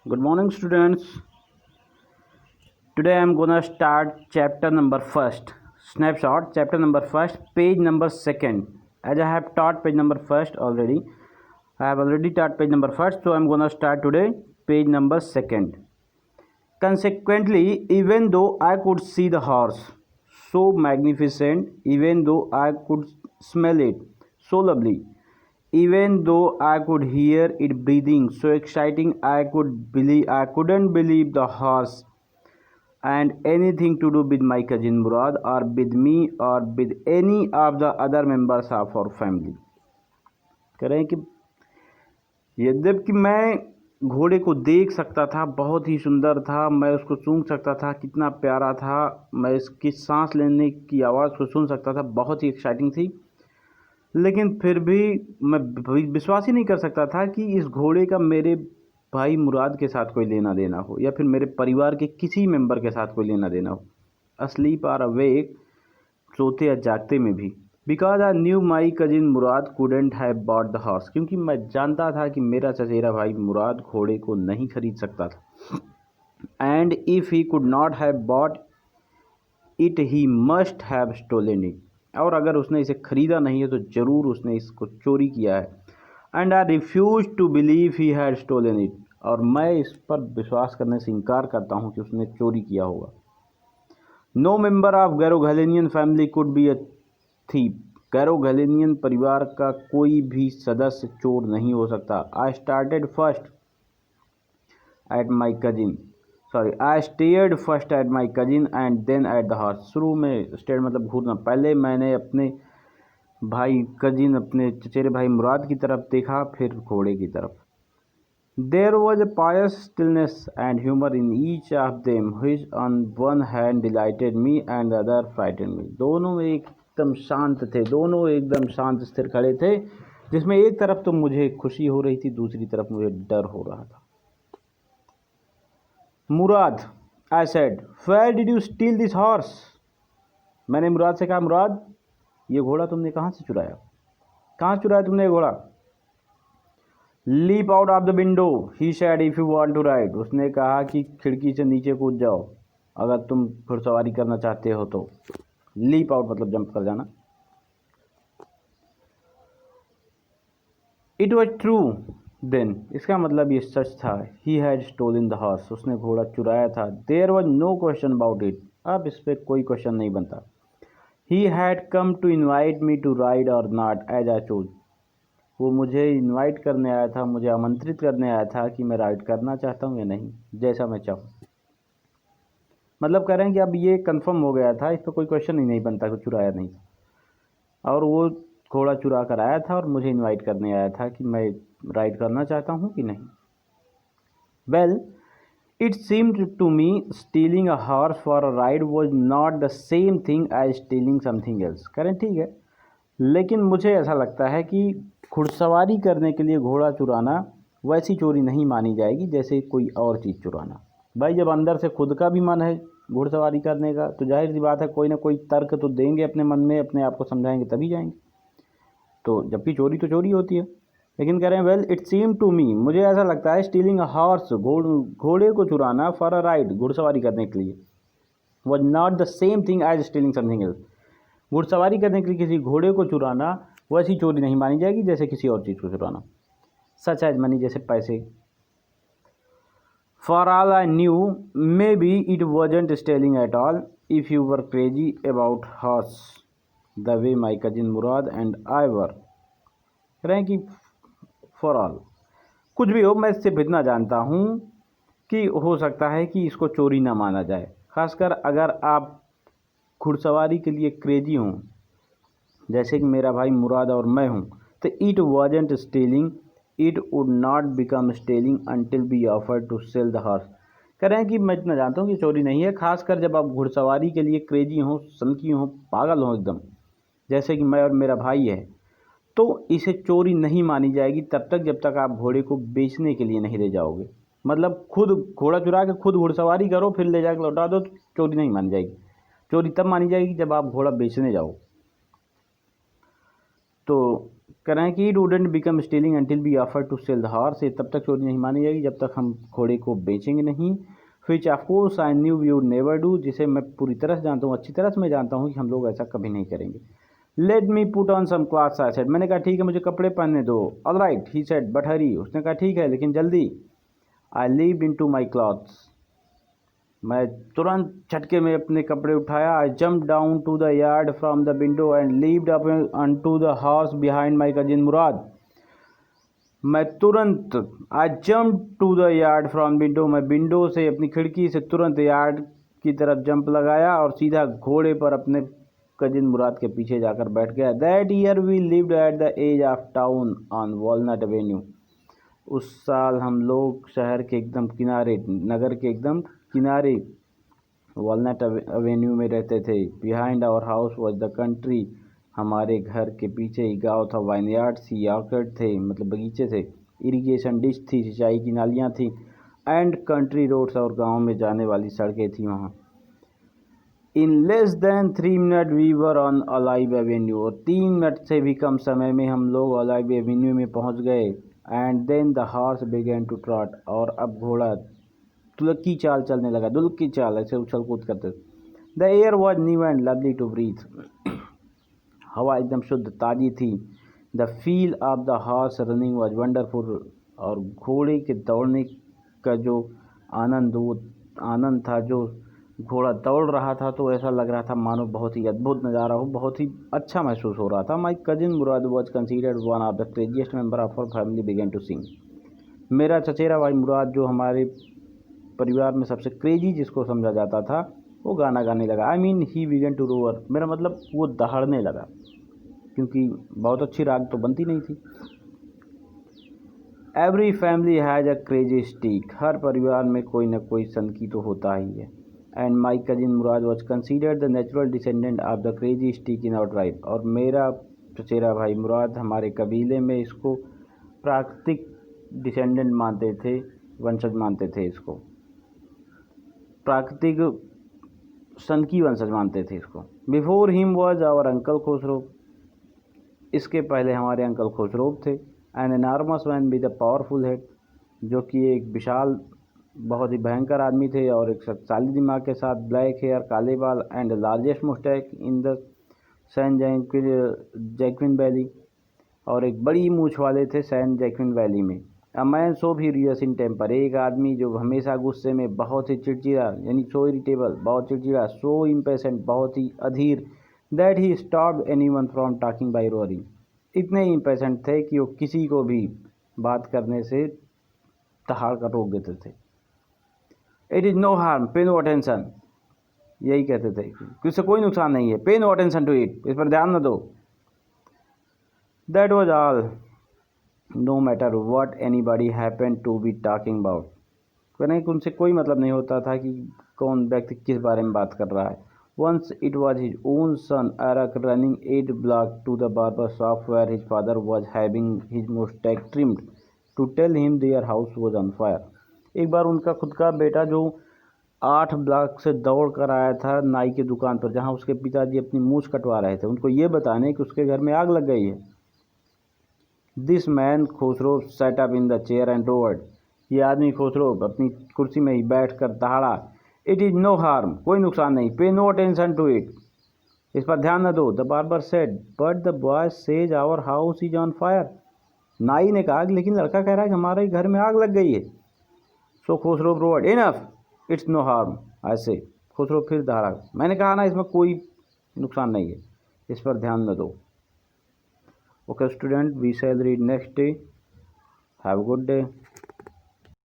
Good morning, students. Today I am gonna start chapter number first. Snapshot, chapter number first, page number second. As I have taught page number first already, I have already taught page number first, so I am gonna start today page number second. Consequently, even though I could see the horse so magnificent, even though I could smell it so lovely, even though I could hear it breathing so exciting, I couldn't believe the horse and anything to do with my cousin Murad or with me or with any of the other members of our family. कह रहे हैं कि यद्यपि मैं घोड़े को देख सकता था, बहुत ही सुंदर था, मैं उसको सूंघ सकता था, कितना प्यारा था, मैं इसकी सांस लेने की आवाज़ को सुन सकता था, बहुत ही एक्साइटिंग थी, लेकिन फिर भी मैं विश्वास ही नहीं कर सकता था कि इस घोड़े का मेरे भाई मुराद के साथ कोई लेना देना हो या फिर मेरे परिवार के किसी मेंबर के साथ कोई लेना देना हो, असलीप और अवेक, सोते या जागते में भी। Because I knew my cousin Murad couldn't have bought the horse, क्योंकि मैं जानता था कि मेरा चचेरा भाई मुराद घोड़े को नहीं खरीद सकता था। And if he could not have bought it he must have stolen it, और अगर उसने इसे ख़रीदा नहीं है तो ज़रूर उसने इसको चोरी किया है। And I refuse to believe he had stolen it, और मैं इस पर विश्वास करने से इनकार करता हूँ कि उसने चोरी किया होगा। No member of Garoghlanian family could be a thief, Garoghlanian परिवार का कोई भी सदस्य चोर नहीं हो सकता। I started first at my cousin I stared first at my cousin and then at the horse. शुरू में स्टेयर मतलब घूरना, पहले मैंने अपने भाई कजिन, अपने चचेरे भाई मुराद की तरफ देखा, फिर घोड़े की तरफ। There was a pious stillness and humor in each of them which on one hand delighted me and the other frightened me. दोनों एकदम शांत थे, दोनों एकदम शांत स्थिर खड़े थे, जिसमें एक तरफ तो मुझे खुशी हो रही थी, दूसरी तरफ मुझे डर हो रहा था। Murad, I said, where did you steal this horse? मैंने मुराद से कहा, मुराद ये घोड़ा तुमने कहाँ से चुराया? कहाँ चुराया तुमने ये घोड़ा? Leap out of the window he said if you want to ride. उसने कहा कि खिड़की से नीचे कूद जाओ अगर तुम घुड़सवारी करना चाहते हो तो। लीप आउट मतलब जंप कर जाना। इट वॉज ट्रू देन, इसका मतलब ये सच था। He had stolen the horse, उसने घोड़ा चुराया था। There was no question about it, अब इस पर कोई क्वेश्चन नहीं बनता। He had come to invite me to ride और नॉट एज आई चूज, वो मुझे इनवाइट करने आया था, मुझे आमंत्रित करने आया था कि मैं राइड करना चाहता हूँ या नहीं, जैसा मैं चाहूँ। मतलब कह रहे हैं कि अब ये कंफर्म हो गया था, इस पर कोई क्वेश्चन ही नहीं बनता कि चुराया नहीं, और वो घोड़ा चुरा कर आया था और मुझे इनवाइट करने आया था कि मैं राइड करना चाहता हूँ कि नहीं। Well it seemed to me stealing a horse for a ride was not the same thing as stealing something else. कह रहे हैं ठीक है, लेकिन मुझे ऐसा लगता है कि घुड़सवारी करने के लिए घोड़ा चुराना वैसी चोरी नहीं मानी जाएगी जैसे कोई और चीज़ चुराना। भाई जब अंदर से खुद का भी मन है घुड़सवारी करने का तो जाहिर सी बात है कोई ना कोई तर्क तो देंगे अपने मन में, अपने आप को समझाएंगे तभी जाएंगे। तो जबकि चोरी तो चोरी होती है, लेकिन कह रहे हैं well it seem to me, मुझे ऐसा लगता है स्टीलिंग अ हॉर्स, घोड़े को चुराना फॉर अ राइड, घुड़सवारी करने के लिए, was not the same thing as stealing something else. घुड़सवारी करने के लिए किसी घोड़े को चुराना वैसी चोरी नहीं मानी जाएगी जैसे किसी और चीज़ को चुराना, सच एज मनी, जैसे पैसे। For all I knew maybe it wasn't stealing at all if you were crazy about horse the way my cousin Murad and I were. कह रहे हैं कि फॉर ऑल, कुछ भी हो, मैं इससे इतना जानता हूँ कि हो सकता है कि इसको चोरी ना माना जाए, खासकर अगर आप घुड़सवारी के लिए क्रेजी हों जैसे कि मेरा भाई मुराद और मैं हूँ, तो it wasn't stealing, it would not become stealing until we offer to sell the horse. कह रहे हैं कि मैं इतना जानता हूँ कि चोरी नहीं है, खासकर जब आप घुड़सवारी के लिए क्रेजी हों, सनकी हों, पागल हों एकदम, जैसे कि मैं और मेरा भाई है, तो इसे चोरी नहीं मानी जाएगी तब तक जब तक आप घोड़े को बेचने के लिए नहीं ले जाओगे। मतलब खुद घोड़ा चुरा के खुद घुड़सवारी करो फिर ले जाकर लौटा दो तो चोरी नहीं मानी जाएगी। चोरी तब मानी जाएगी जब आप घोड़ा बेचने जाओ। तो कह रहे हैं कि it wouldn't become stealing until we offer to sell the horse, ये तब तक चोरी नहीं मानी जाएगी जब तक हम घोड़े को बेचेंगे नहीं। Which of course I knew we would never do, जिसे मैं पूरी तरह से जानता हूँ, अच्छी तरह से मैं जानता हूँ कि हम लोग ऐसा कभी नहीं करेंगे। Let me put on some clothes I said, मैंने कहा ठीक है मुझे कपड़े पहनने दो। All right he said but hurry, उसने कहा ठीक है लेकिन जल्दी। I leaped into my clothes, मैं तुरंत झटके में अपने कपड़े उठाया। I jump down to the yard from the window and leaped up onto the horse behind my cousin Murad. मैं तुरंत I jump to the yard from window, मैं विंडो से अपनी खिड़की से तुरंत यार्ड की तरफ जंप लगाया और सीधा घोड़े पर अपने कजिन मुराद के पीछे जाकर बैठ गया। That year we lived at the edge of town on Walnut Avenue, उस साल हम लोग शहर के एकदम किनारे, नगर के एकदम किनारे वॉलनट एवेन्यू में रहते थे। Behind our house was the country, हमारे घर के पीछे ही गाँव था। वाइनयार्ड थी, ऑर्किड थे मतलब बगीचे थे, इरिगेशन डिश थी, सिंचाई की नालियाँ थी, एंड कंट्री रोड्स, और गांव में जाने वाली सड़कें थी वहाँ। In less than 3 minute we were on Olive Avenue, और 3 मिनट से भी कम समय में हम लोग ऑलिव एवेन्यू में पहुँच गए। And then the horse began to trot, और अब घोड़ा दुलक की चाल चलने लगा, दुलक की चाल, ऐसे उछल कूद करते। The air was new and lovely to breathe, हवा एकदम शुद्ध ताज़ी थी। The feel of the horse running was wonderful, और घोड़े के दौड़ने का जो आनंद था, जो घोड़ा दौड़ रहा था तो ऐसा लग रहा था मानो बहुत ही अद्भुत नज़ारा हो, बहुत ही अच्छा महसूस हो रहा था। My cousin Mourad was considered one of the craziest member of our family began to sing, मेरा चचेरा भाई मुराद जो हमारे परिवार में सबसे क्रेजी जिसको समझा जाता था, वो गाना गाने लगा। I mean he began to roar, मेरा मतलब वो दहाड़ने लगा, क्योंकि बहुत अच्छी राग तो बनती नहीं थी। Every family has a crazy streak, हर परिवार में कोई न कोई सनकी तो होता ही है। And my cousin Mourad was considered the natural descendant of the crazy streak in our tribe, और मेरा चचेरा भाई मुराद हमारे कबीले में इसको प्राकृतिक डिसेंडेंट मानते थे, वंशज मानते थे, इसको प्राकृतिक सनकी वंशज मानते थे इसको। Before him was our uncle Khosrove, इसके पहले हमारे अंकल खुसरो थे। An enormous man with a powerful head, जो कि एक विशाल बहुत ही भयंकर आदमी थे और एक शक्तिशाली दिमाग के साथ, ब्लैक हेयर, काले बाल, and largest mustache in the San Joaquin valley, और एक बड़ी मूछ वाले थे सैन जैक्विन वैली में। A man so furious in temper, एक आदमी जो हमेशा गुस्से में, बहुत ही चिड़चिड़ा, यानी सो इरिटेबल, बहुत चिड़चिड़ा, सो इम्पेशेंट, बहुत ही अधीर, that he stopped anyone from talking by roaring, इतने इम्पेशेंट थे कि वो किसी को भी बात करने से दहाड़ कर रोक देते थे। इट इज़ नो हार्म, पे नो अटेंशन, यही कहते थे कि इससे कोई नुकसान नहीं है, पे नो अटेंशन टू इट, इस पर ध्यान न दो। That was all, no matter what anybody happen to be talking about, कहने कि उनसे कोई मतलब नहीं होता था कि कौन व्यक्ति किस बारे में बात कर रहा है। Once it was his own son Arak running 8 blocks to the barber shop where his father was having his mustache trimmed to tell him their house was on fire. एक बार उनका खुद का बेटा जो 8 ब्लॉक से दौड़ कर आया था नाई की दुकान पर, जहां उसके पिताजी अपनी मूछ कटवा रहे थे, उनको ये बताने कि उसके घर में आग लग गई है। This man Khosrove sat up in the chair and roared, ये आदमी खुसरो अपनी कुर्सी में ही बैठ कर दहाड़ा। इट इज़ नो हार्म, कोई नुकसान नहीं, पे नो अटेंशन टू इट, इस पर ध्यान न दो। The barber said but the boy says our house is on fire, नाई ने कहा लेकिन लड़का कह रहा है कि हमारे घर में आग लग गई है। So Khosrove roared enough, it's no harm, ऐसे खुसरो फिर दहाड़ा, मैंने कहा ना इसमें कोई नुकसान नहीं है, इस पर ध्यान न दो। Okay student, we shall read next day, have a good day.